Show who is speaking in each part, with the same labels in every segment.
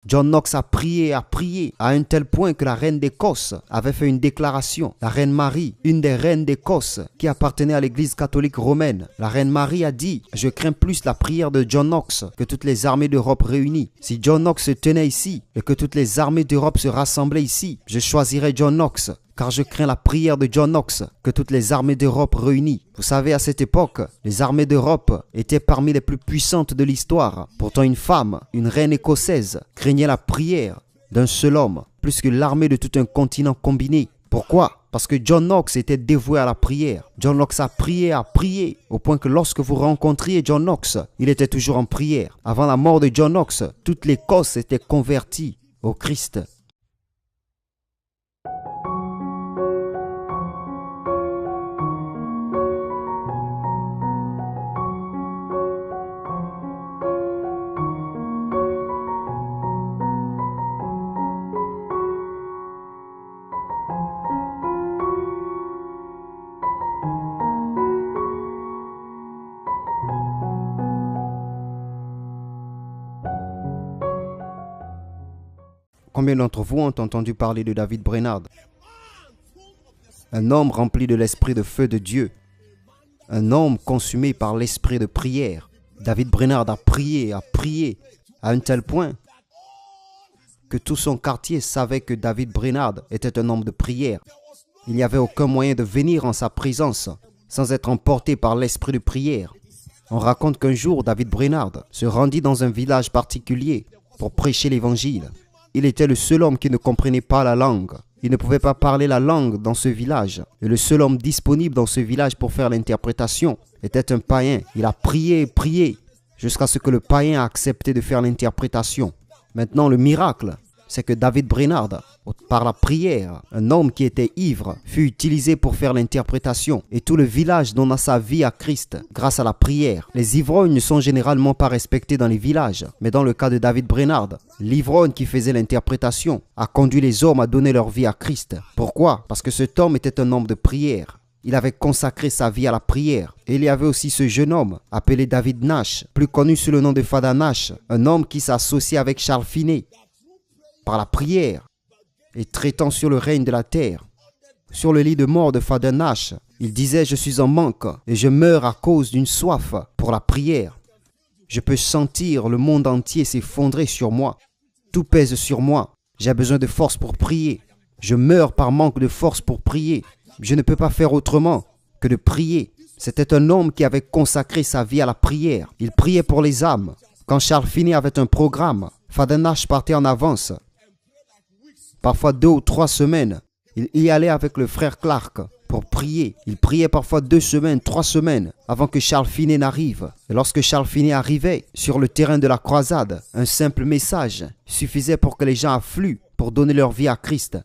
Speaker 1: John Knox a prié, à un tel point que la reine d'Écosse avait fait une déclaration. La reine Marie, une des reines d'Écosse qui appartenait à l'église catholique romaine, la reine Marie a dit « Je crains plus la prière de John Knox que toutes les armées d'Europe réunies. Si John Knox se tenait ici et que toutes les armées d'Europe se rassemblaient ici, je choisirais John Knox. Car je crains la prière de John Knox que toutes les armées d'Europe réunies. » Vous savez, à cette époque, les armées d'Europe étaient parmi les plus puissantes de l'histoire. Pourtant, une femme, une reine écossaise, craignait la prière d'un seul homme, plus que l'armée de tout un continent combiné. Pourquoi? Parce que John Knox était dévoué à la prière. John Knox a prié, au point que lorsque vous rencontriez John Knox, il était toujours en prière. Avant la mort de John Knox, toute l'Écosse était convertie au Christ. Combien d'entre vous ont entendu parler de David Brainerd? Un homme rempli de l'esprit de feu de Dieu. Un homme consumé par l'esprit de prière. David Brainerd a prié, à un tel point que tout son quartier savait que David Brainerd était un homme de prière. Il n'y avait aucun moyen de venir en sa présence sans être emporté par l'esprit de prière. On raconte qu'un jour, David Brainerd se rendit dans un village particulier pour prêcher l'évangile. Il était le seul homme qui ne comprenait pas la langue. Il ne pouvait pas parler la langue dans ce village. Et le seul homme disponible dans ce village pour faire l'interprétation était un païen. Il a prié, jusqu'à ce que le païen a accepté de faire l'interprétation. Maintenant, le miracle, c'est que David Brainerd, par la prière, un homme qui était ivre, fut utilisé pour faire l'interprétation. Et tout le village donna sa vie à Christ grâce à la prière. Les ivrognes ne sont généralement pas respectés dans les villages. Mais dans le cas de David Brainerd, l'ivrogne qui faisait l'interprétation a conduit les hommes à donner leur vie à Christ. Pourquoi? Parce que cet homme était un homme de prière. Il avait consacré sa vie à la prière. Et il y avait aussi ce jeune homme, appelé David Nash, plus connu sous le nom de Father Nash, un homme qui s'associait avec Charles Finney par la prière et traitant sur le règne de la terre. Sur le lit de mort de Father Nash, il disait « Je suis en manque et je meurs à cause d'une soif pour la prière. Je peux sentir le monde entier s'effondrer sur moi. Tout pèse sur moi. J'ai besoin de force pour prier. Je meurs par manque de force pour prier. Je ne peux pas faire autrement que de prier. » C'était un homme qui avait consacré sa vie à la prière. Il priait pour les âmes. Quand Charles Finney avait un programme, Father Nash partait en avance. Parfois 2 ou 3 semaines, il y allait avec le frère Clark pour prier. Il priait parfois 2 semaines, 3 semaines avant que Charles Finney n'arrive. Et lorsque Charles Finney arrivait sur le terrain de la croisade, un simple message suffisait pour que les gens affluent pour donner leur vie à Christ.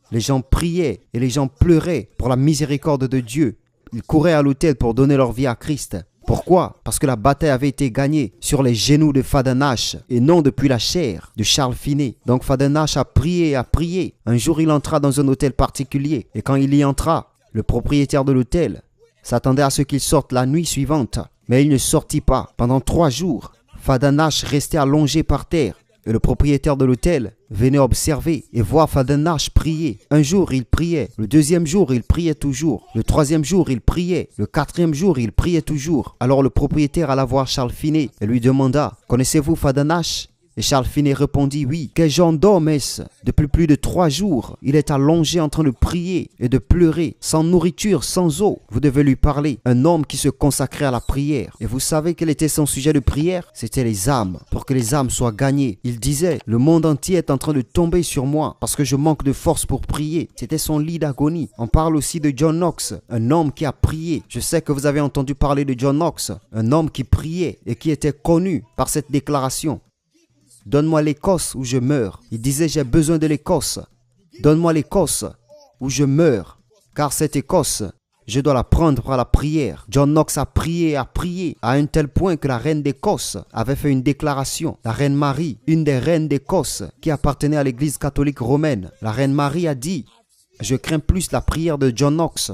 Speaker 1: Les gens priaient et les gens pleuraient pour la miséricorde de Dieu. Ils couraient à l'autel pour donner leur vie à Christ. Pourquoi? Parce que la bataille avait été gagnée sur les genoux de Father Nash et non depuis la chair de Charles Finney. Donc Father Nash a prié. Un jour, il entra dans un hôtel particulier et quand il y entra, le propriétaire de l'hôtel s'attendait à ce qu'il sorte la nuit suivante. Mais il ne sortit pas. Pendant 3 jours, Father Nash restait allongé par terre. Et le propriétaire de l'hôtel venait observer et voir Father Nash prier. Un jour, il priait. Le 2e jour, il priait toujours. Le 3e jour, il priait. Le 4e jour, il priait toujours. Alors le propriétaire alla voir Charles Finney et lui demanda « Connaissez-vous Father Nash ?» Et Charles Finney répondit « Oui. » Quel genre d'homme est-ce? Depuis plus de 3 jours, il est allongé en train de prier et de pleurer, sans nourriture, sans eau. Vous devez lui parler. Un homme qui se consacrait à la prière. Et vous savez quel était son sujet de prière? C'était les âmes, pour que les âmes soient gagnées. Il disait « Le monde entier est en train de tomber sur moi parce que je manque de force pour prier. » C'était son lit d'agonie. On parle aussi de John Knox, un homme qui a prié. Je sais que vous avez entendu parler de John Knox, un homme qui priait et qui était connu par cette déclaration. Donne-moi l'Écosse ou je meurs. Il disait, j'ai besoin de l'Écosse. Donne-moi l'Écosse ou je meurs. Car cette Écosse, je dois la prendre par la prière. John Knox a prié, à un tel point que la reine d'Écosse avait fait une déclaration. La reine Marie, une des reines d'Écosse qui appartenait à l'église catholique romaine. La reine Marie a dit, je crains plus la prière de John Knox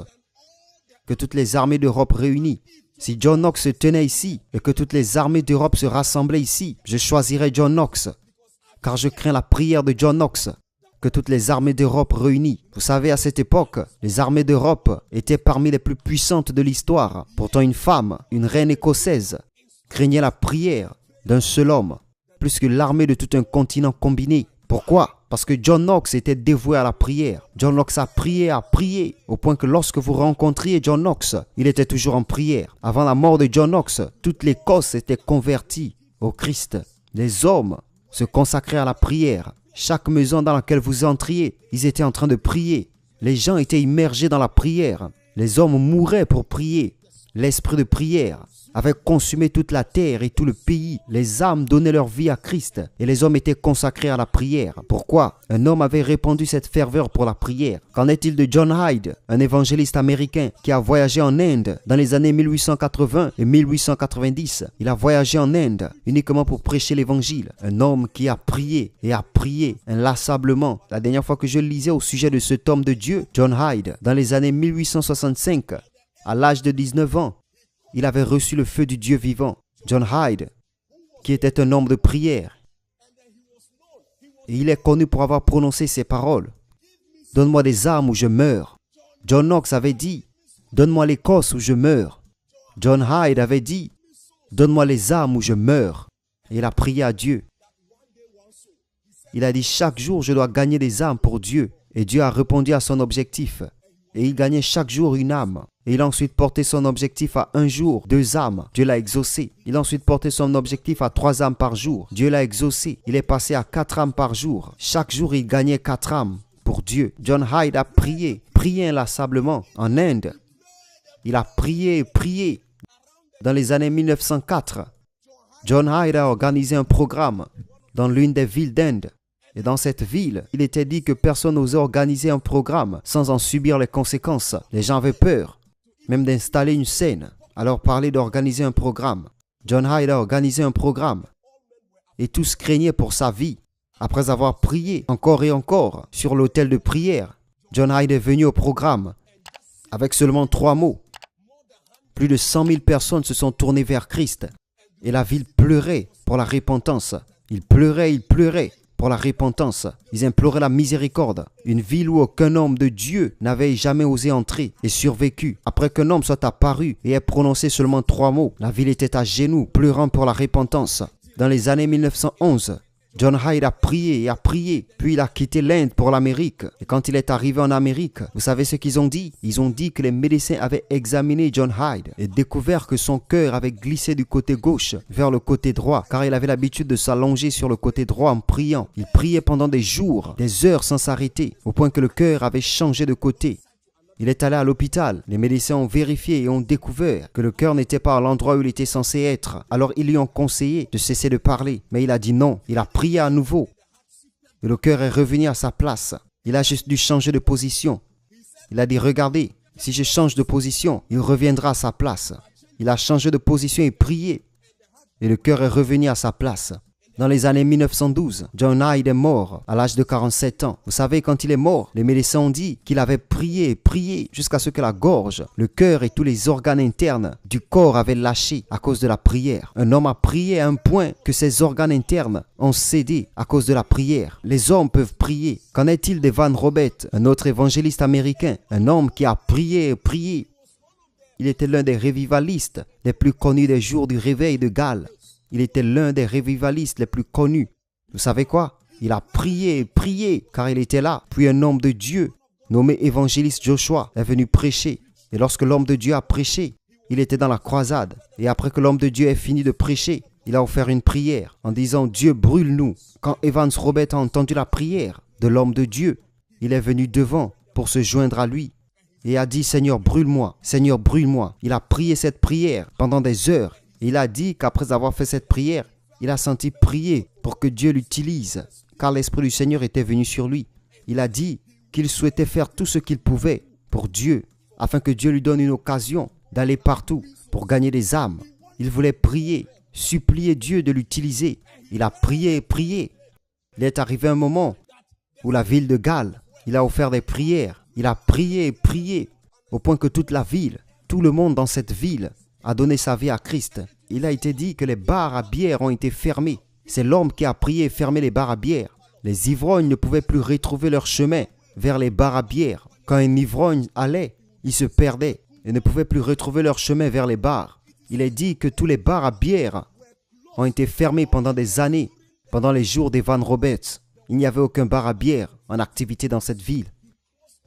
Speaker 1: que toutes les armées d'Europe réunies. Si John Knox se tenait ici et que toutes les armées d'Europe se rassemblaient ici, je choisirais John Knox. car je crains la prière de John Knox, que toutes les armées d'Europe réunies. Vous savez, à cette époque, les armées d'Europe étaient parmi les plus puissantes de l'histoire. Pourtant, une femme, une reine écossaise, craignait la prière d'un seul homme, plus que l'armée de tout un continent combiné. Pourquoi? Parce que John Knox était dévoué à la prière. John Knox a prié, au point que lorsque vous rencontriez John Knox, il était toujours en prière. Avant la mort de John Knox, toute l'Écosse était convertie au Christ. Les hommes se consacraient à la prière. Chaque maison dans laquelle vous entriez, ils étaient en train de prier. Les gens étaient immergés dans la prière. Les hommes mouraient pour prier. L'esprit de prière avait consumé toute la terre et tout le pays. Les âmes donnaient leur vie à Christ et les hommes étaient consacrés à la prière. Pourquoi? Un homme avait répandu cette ferveur pour la prière. Qu'en est-il de John Hyde, un évangéliste américain qui a voyagé en Inde dans les années 1880 et 1890? Il a voyagé en Inde uniquement pour prêcher l'évangile. Un homme qui a prié et a prié inlassablement. La dernière fois que je lisais au sujet de cet homme de Dieu, John Hyde, dans les années 1865, à l'âge de 19 ans, il avait reçu le feu du Dieu vivant. John Hyde, qui était un homme de prière. Et il est connu pour avoir prononcé ces paroles. « Donne-moi des armes ou je meurs. » John Knox avait dit « Donne-moi l'Écosse ou je meurs. » John Hyde avait dit « Donne-moi les armes ou je meurs. » Et il a prié à Dieu. Il a dit « Chaque jour, je dois gagner des âmes pour Dieu. » Et Dieu a répondu à son objectif. Et il gagnait chaque jour une âme. Et il a ensuite porté son objectif à un jour, 2 âmes. Dieu l'a exaucé. Il a ensuite porté son objectif à 3 âmes par jour. Dieu l'a exaucé. Il est passé à 4 âmes par jour. Chaque jour, il gagnait 4 âmes pour Dieu. John Hyde a prié inlassablement en Inde. Il a prié. Dans les années 1904, John Hyde a organisé un programme dans l'une des villes d'Inde. Et dans cette ville, il était dit que personne n'osait organiser un programme sans en subir les conséquences. Les gens avaient peur, même d'installer une scène. Alors parler d'organiser un programme. John Hyde a organisé un programme. Et tous craignaient pour sa vie. Après avoir prié encore et encore sur l'autel de prière, John Hyde est venu au programme avec seulement 3 mots. Plus de 100 000 personnes se sont tournées vers Christ. Et la ville pleurait pour la repentance. Ils pleuraient pour la repentance. Ils imploraient la miséricorde. Une ville où aucun homme de Dieu n'avait jamais osé entrer et survécu. Après qu'un homme soit apparu et ait prononcé seulement 3 mots, la ville était à genoux, pleurant pour la repentance. Dans les années 1911, John Hyde a prié, puis il a quitté l'Inde pour l'Amérique. Et quand il est arrivé en Amérique, vous savez ce qu'ils ont dit? Ils ont dit que les médecins avaient examiné John Hyde et découvert que son cœur avait glissé du côté gauche vers le côté droit, car il avait l'habitude de s'allonger sur le côté droit en priant. Il priait pendant des jours, des heures sans s'arrêter, au point que le cœur avait changé de côté. Il est allé à l'hôpital. Les médecins ont vérifié et ont découvert que le cœur n'était pas à l'endroit où il était censé être. Alors ils lui ont conseillé de cesser de parler. Mais il a dit non. Il a prié à nouveau. Et le cœur est revenu à sa place. Il a juste dû changer de position. Il a dit, regardez, si je change de position, il reviendra à sa place. Il a changé de position et prié. Et le cœur est revenu à sa place. Dans les années 1912, John Hyde est mort à l'âge de 47 ans. Vous savez, quand il est mort, les médecins ont dit qu'il avait prié jusqu'à ce que la gorge, le cœur et tous les organes internes du corps avaient lâché à cause de la prière. Un homme a prié à un point que ses organes internes ont cédé à cause de la prière. Les hommes peuvent prier. Qu'en est-il d'Evan Roberts, un autre évangéliste américain, un homme qui a prié? Il était l'un des revivalistes les plus connus des jours du réveil de Galles. Il était l'un des revivalistes les plus connus. Vous savez quoi? Il a prié, car il était là. Puis un homme de Dieu, nommé évangéliste Joshua, est venu prêcher. Et lorsque l'homme de Dieu a prêché, il était dans la croisade. Et après que l'homme de Dieu ait fini de prêcher, il a offert une prière en disant « Dieu, brûle-nous ». Quand Evans Roberts a entendu la prière de l'homme de Dieu, il est venu devant pour se joindre à lui et a dit « Seigneur, brûle-moi, Seigneur, brûle-moi ». Il a prié cette prière pendant des heures. Il a dit qu'après avoir fait cette prière, il a senti prier pour que Dieu l'utilise, car l'Esprit du Seigneur était venu sur lui. Il a dit qu'il souhaitait faire tout ce qu'il pouvait pour Dieu, afin que Dieu lui donne une occasion d'aller partout pour gagner des âmes. Il voulait prier, supplier Dieu de l'utiliser. Il a prié. Il est arrivé un moment où la ville de Galles, il a offert des prières. Il a prié, au point que toute la ville, tout le monde dans cette ville, a donné sa vie à Christ. Il a été dit que les bars à bière ont été fermés C'est l'homme qui a prié et fermé les bars à bière. Les ivrognes ne pouvaient plus retrouver leur chemin vers les bars à bière. Quand un ivrogne allait, il se perdait et ne pouvait plus retrouver leur chemin vers les bars. Il est dit que tous les bars à bière ont été fermés pendant des années, pendant les jours d'Evan Roberts. Il n'y avait aucun bar à bière en activité dans cette ville.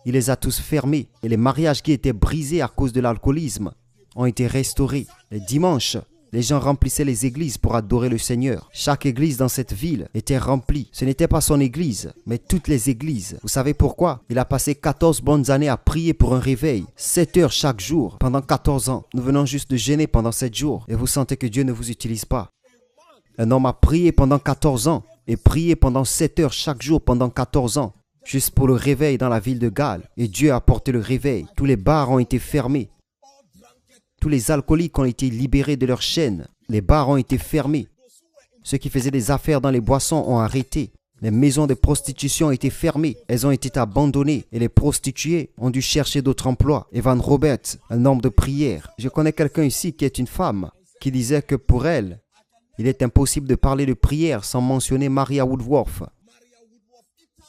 Speaker 1: Il les a tous fermés et les mariages qui étaient brisés à cause de l'alcoolisme ont été restaurés. Les dimanches, les gens remplissaient les églises pour adorer le Seigneur. Chaque église dans cette ville était remplie. Ce n'était pas son église, mais toutes les églises. Vous savez pourquoi? Il a passé 14 bonnes années à prier pour un réveil. 7 heures chaque jour, pendant 14 ans. Nous venons juste de jeûner pendant 7 jours. Et vous sentez que Dieu ne vous utilise pas. Un homme a prié pendant 14 ans et prié pendant 7 heures chaque jour pendant 14 ans. Juste pour le réveil dans la ville de Galles. Et Dieu a apporté le réveil. Tous les bars ont été fermés. Tous les alcooliques ont été libérés de leurs chaînes. Les bars ont été fermés. Ceux qui faisaient des affaires dans les boissons ont arrêté. Les maisons de prostitution ont été fermées. Elles ont été abandonnées et les prostituées ont dû chercher d'autres emplois. Evan Roberts, un homme de prière. Je connais quelqu'un ici qui est une femme qui disait que pour elle, il est impossible de parler de prière sans mentionner Maria Woodworth.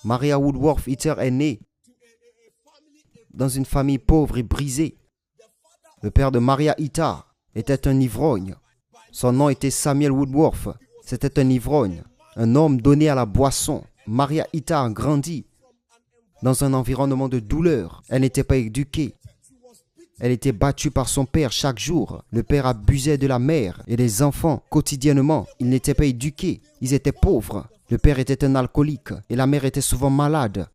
Speaker 1: Maria Woodworth Eater est née dans une famille pauvre et brisée. Le père de Maria Ita était un ivrogne. Son nom était Samuel Woodworth. C'était un ivrogne, un homme donné à la boisson. Maria Ita a grandi dans un environnement de douleur. Elle n'était pas éduquée. Elle était battue par son père chaque jour. Le père abusait de la mère et des enfants quotidiennement. Ils n'étaient pas éduqués. Ils étaient pauvres. Le père était un alcoolique et la mère était souvent malade.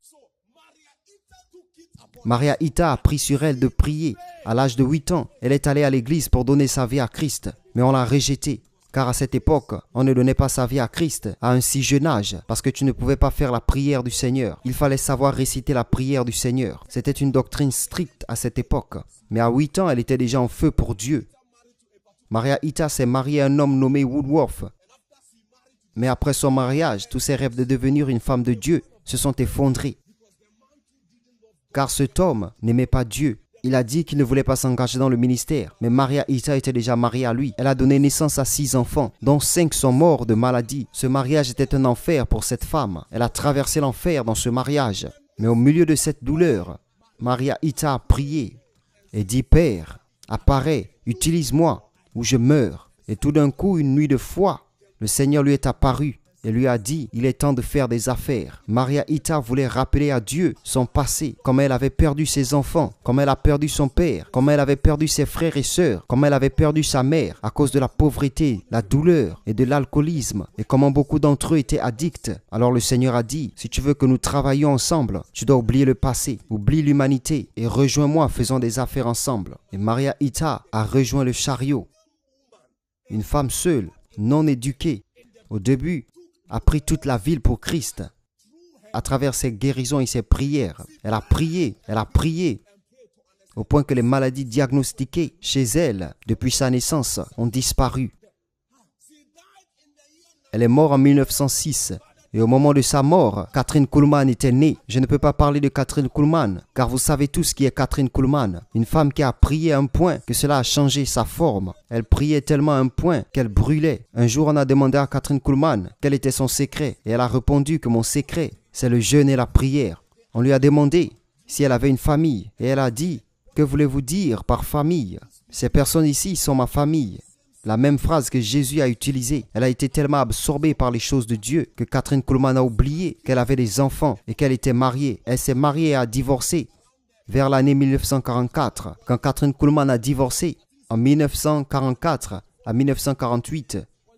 Speaker 1: Maria Ita a pris sur elle de prier. À l'âge de 8 ans, elle est allée à l'église pour donner sa vie à Christ. Mais on l'a rejetée. Car à cette époque, on ne donnait pas sa vie à Christ à un si jeune âge. Parce que tu ne pouvais pas faire la prière du Seigneur. Il fallait savoir réciter la prière du Seigneur. C'était une doctrine stricte à cette époque. Mais à 8 ans, elle était déjà en feu pour Dieu. Maria Ita s'est mariée à un homme nommé Woodworth. Mais après son mariage, tous ses rêves de devenir une femme de Dieu se sont effondrés. Car cet homme n'aimait pas Dieu. Il a dit qu'il ne voulait pas s'engager dans le ministère. Mais Maria Ita était déjà mariée à lui. Elle a donné naissance à 6 enfants, dont 5 sont morts de maladie. Ce mariage était un enfer pour cette femme. Elle a traversé l'enfer dans ce mariage. Mais au milieu de cette douleur, Maria Ita a prié et dit « Père, apparaît, utilise-moi ou je meurs. » Et tout d'un coup, une nuit de foi, le Seigneur lui est apparu et lui a dit, il est temps de faire des affaires. Maria Ita voulait rappeler à Dieu son passé, comme elle avait perdu ses enfants, comme elle a perdu son père, comme elle avait perdu ses frères et sœurs, comme elle avait perdu sa mère à cause de la pauvreté, la douleur et de l'alcoolisme, et comment beaucoup d'entre eux étaient addicts. Alors le Seigneur a dit, si tu veux que nous travaillions ensemble, tu dois oublier le passé, oublie l'humanité et rejoins-moi, faisons des affaires ensemble. Et Maria Ita a rejoint le chariot. Une femme seule, non éduquée, au début, a pris toute la ville pour Christ. À travers ses guérisons et ses prières, elle a prié, au point que les maladies diagnostiquées chez elle depuis sa naissance ont disparu. Elle est morte en 1906. Et au moment de sa mort, Kathryn Kuhlman était née. Je ne peux pas parler de Kathryn Kuhlman, car vous savez tous qui est Kathryn Kuhlman. Une femme qui a prié à un point que cela a changé sa forme. Elle priait tellement à un point qu'elle brûlait. Un jour, on a demandé à Kathryn Kuhlman quel était son secret. Et elle a répondu que mon secret, c'est le jeûne et la prière. On lui a demandé si elle avait une famille. Et elle a dit, que voulez-vous dire par famille? Ces personnes ici sont ma famille. La même phrase que Jésus a utilisée. Elle a été tellement absorbée par les choses de Dieu que Kathryn Kuhlman a oublié qu'elle avait des enfants et qu'elle était mariée. Elle s'est mariée et a divorcé vers l'année 1944. Quand Kathryn Kuhlman a divorcé en 1944 à 1948,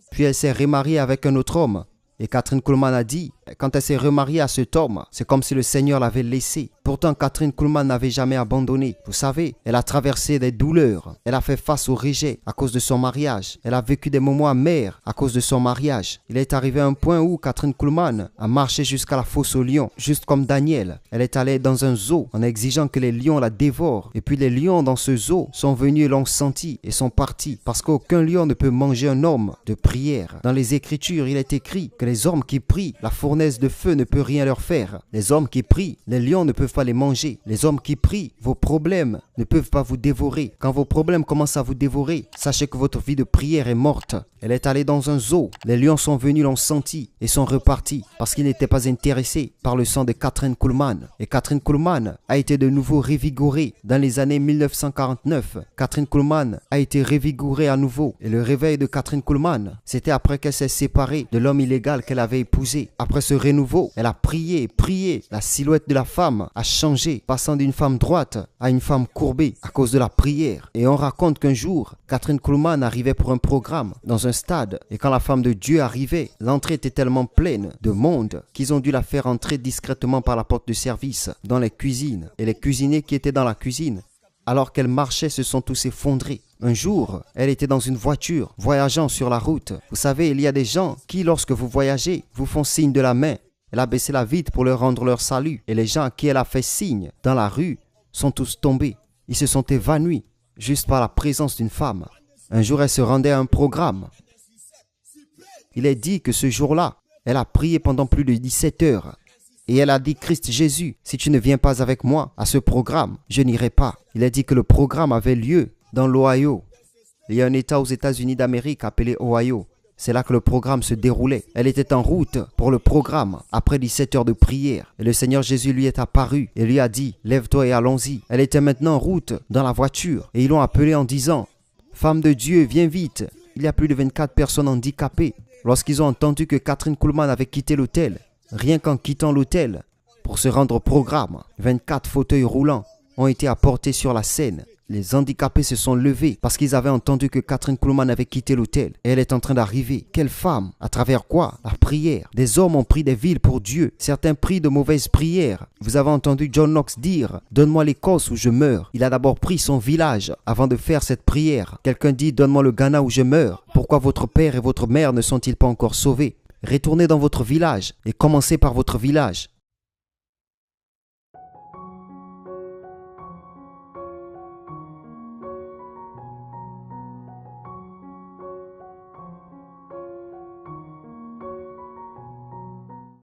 Speaker 1: puis elle s'est remariée avec un autre homme. Et Kathryn Kuhlman a dit, quand elle s'est remariée à cet homme, c'est comme si le Seigneur l'avait laissée. Pourtant, Kathryn Kuhlman n'avait jamais abandonné. Vous savez, elle a traversé des douleurs. Elle a fait face au rejet à cause de son mariage. Elle a vécu des moments amers à cause de son mariage. Il est arrivé à un point où Kathryn Kuhlman a marché jusqu'à la fosse aux lions, juste comme Daniel. Elle est allée dans un zoo en exigeant que les lions la dévorent. Et puis les lions dans ce zoo sont venus et l'ont senti et sont partis. Parce qu'aucun lion ne peut manger un homme de prière. Dans les Écritures, il est écrit que les hommes qui prient, la fournaise de feu ne peut rien leur faire. Les hommes qui prient, les lions ne peuvent pas les manger. Les hommes qui prient, vos problèmes ne peuvent pas vous dévorer. Quand vos problèmes commencent à vous dévorer, sachez que votre vie de prière est morte. Elle est allée dans un zoo. Les lions sont venus, l'ont senti et sont repartis parce qu'ils n'étaient pas intéressés par le sang de Kathryn Kuhlman. Et Kathryn Kuhlman a été de nouveau révigorée dans les années 1949. Kathryn Kuhlman a été révigorée à nouveau. Et le réveil de Kathryn Kuhlman, c'était après qu'elle s'est séparée de l'homme illégal qu'elle avait épousé. Après ce renouveau, elle a prié, prié. La silhouette de la femme a changé, passant d'une femme droite à une femme courbée à cause de la prière. Et on raconte qu'un jour, Kathryn Kuhlman arrivait pour un programme dans un stade. Et quand la femme de Dieu arrivait, l'entrée était tellement pleine de monde qu'ils ont dû la faire entrer discrètement par la porte de service dans les cuisines. Et les cuisiniers qui étaient dans la cuisine, alors qu'elle marchait, se sont tous effondrés. Un jour, elle était dans une voiture, voyageant sur la route. Vous savez, il y a des gens qui, lorsque vous voyagez, vous font signe de la main. Elle a baissé la vitre pour leur rendre leur salut. Et les gens à qui elle a fait signe dans la rue sont tous tombés. Ils se sont évanouis juste par la présence d'une femme. Un jour, elle se rendait à un programme. Il est dit que ce jour-là, elle a prié pendant plus de 17 heures. Et elle a dit, Christ Jésus, si tu ne viens pas avec moi à ce programme, je n'irai pas. Il est dit que le programme avait lieu dans l'Ohio. Il y a un État aux États-Unis d'Amérique appelé Ohio. C'est là que le programme se déroulait. Elle était en route pour le programme après 17 heures de prière. Et le Seigneur Jésus lui est apparu et lui a dit, lève-toi et allons-y. Elle était maintenant en route dans la voiture. Et ils l'ont appelée en disant, femme de Dieu, viens vite. Il y a plus de 24 personnes handicapées. Lorsqu'ils ont entendu que Kathryn Kuhlman avait quitté l'hôtel, rien qu'en quittant l'hôtel pour se rendre au programme, 24 fauteuils roulants ont été apportés sur la scène. Les handicapés se sont levés parce qu'ils avaient entendu que Kathryn Kuhlman avait quitté l'hôtel. Et elle est en train d'arriver. Quelle femme! À travers quoi? La prière. Des hommes ont pris des villes pour Dieu. Certains prient de mauvaises prières. Vous avez entendu John Knox dire « Donne-moi l'Écosse ou je meurs ». Il a d'abord pris son village avant de faire cette prière. Quelqu'un dit « Donne-moi le Ghana ou je meurs ». Pourquoi votre père et votre mère ne sont-ils pas encore sauvés? Retournez dans votre village et commencez par votre village.